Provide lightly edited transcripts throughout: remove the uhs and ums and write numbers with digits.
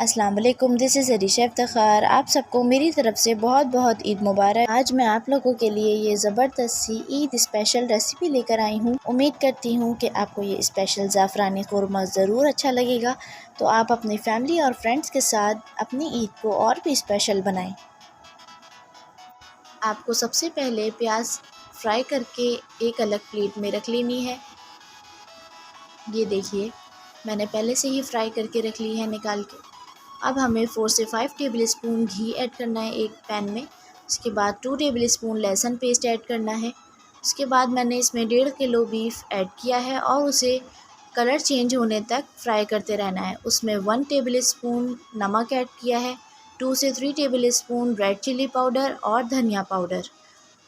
अस्सलाम वालेकुम, this is Arisha Iftikhar. आप सबको मेरी तरफ़ से बहुत बहुत ईद मुबारक। आज मैं आप लोगों के लिए ये ज़बरदस्त सी ईद स्पेशल रेसिपी लेकर आई हूँ। उम्मीद करती हूँ कि आपको ये स्पेशल ज़ाफ़रानी क़ोरमा ज़रूर अच्छा लगेगा। तो आप अपनी फैमिली और फ्रेंड्स के साथ अपनी ईद को और भी स्पेशल बनाएं। आपको सबसे पहले प्याज फ्राई करके एक अलग प्लेट में रख लेनी है। ये देखिए, मैंने पहले से ही फ्राई करके रख ली है निकाल के। अब हमें 4 से 5 टेबल स्पून घी ऐड करना है एक पैन में। उसके बाद 2 टेबल स्पून लहसुन पेस्ट ऐड करना है। उसके बाद मैंने इसमें 1.5 किलो बीफ ऐड किया है और उसे कलर चेंज होने तक फ्राई करते रहना है। उसमें 1 टेबल स्पून नमक ऐड किया है, 2 से 3 tablespoon red chilli powder और धनिया पाउडर।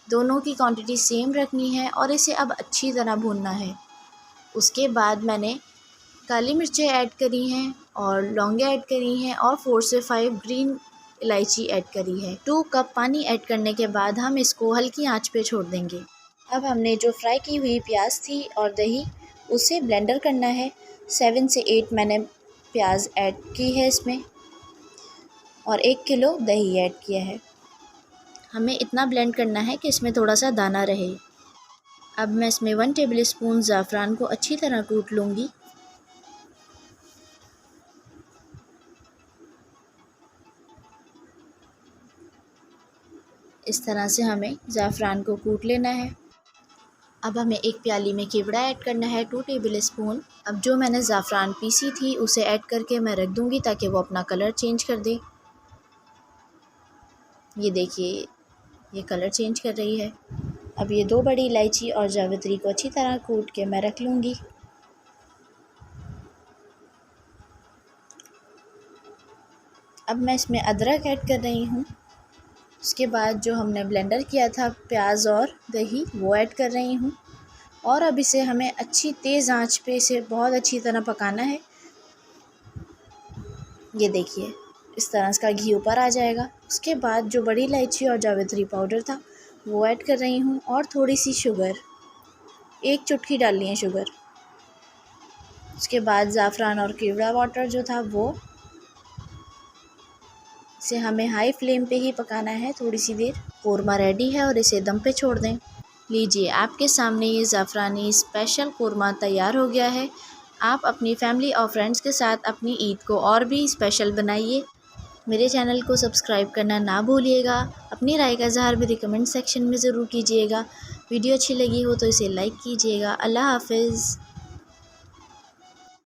दोनों की क्वांटिटी सेम रखनी है और इसे अब अच्छी तरह भूनना है। उसके बाद मैंने काली मिर्चें ऐड करी हैं और लौंगे ऐड करी हैं और 4 से 5 ग्रीन इलायची ऐड करी है। 2 कप पानी ऐड करने के बाद हम इसको हल्की आंच पे छोड़ देंगे। अब हमने जो फ्राई की हुई प्याज थी और दही, उसे ब्लेंडर करना है। 7 से 8 मैंने प्याज ऐड की है इसमें और 1 किलो दही ऐड किया है। हमें इतना ब्लेंड करना है कि इसमें थोड़ा सा दाना रहे। अब मैं इसमें 1 टेबल स्पून ज़ाफ़रान को अच्छी तरह कूट लूँगी। इस तरह से हमें ज़ाफ़रान को कूट लेना है। अब हमें एक प्याली में केवड़ा ऐड करना है 2 टेबल स्पून। अब जो मैंने ज़ाफ़रान पीसी थी उसे ऐड करके मैं रख दूँगी ताकि वो अपना कलर चेंज कर दे। ये देखिए, ये कलर चेंज कर रही है। अब ये 2 बड़ी इलायची और जावित्री को अच्छी तरह कूट के मैं रख लूँगी। अब मैं इसमें अदरक ऐड कर रही हूँ। उसके बाद जो हमने ब्लेंडर किया था प्याज और दही, वो ऐड कर रही हूँ और अब इसे हमें अच्छी तेज़ आंच पे इसे बहुत अच्छी तरह पकाना है। ये देखिए, इस तरह इसका घी ऊपर आ जाएगा। उसके बाद जो बड़ी इलायची और जावित्री पाउडर था वो ऐड कर रही हूँ और थोड़ी सी शुगर, 1 चुटकी डालनी है शुगर। उसके बाद ज़ाफ़रान और केवड़ा वाटर जो था वो, इसे हमें हाई फ्लेम पे ही पकाना है थोड़ी सी देर। क़ोरमा रेडी है और इसे दम पे छोड़ दें। लीजिए, आपके सामने ये ज़ाफ़रानी स्पेशल क़ोरमा तैयार हो गया है। आप अपनी फैमिली और फ्रेंड्स के साथ अपनी ईद को और भी स्पेशल बनाइए। मेरे चैनल को सब्सक्राइब करना ना भूलिएगा। अपनी राय का इज़हार मेरे कमेंट सेक्शन में ज़रूर कीजिएगा। वीडियो अच्छी लगी हो तो इसे लाइक कीजिएगा। अल्लाह हाफ़िज़।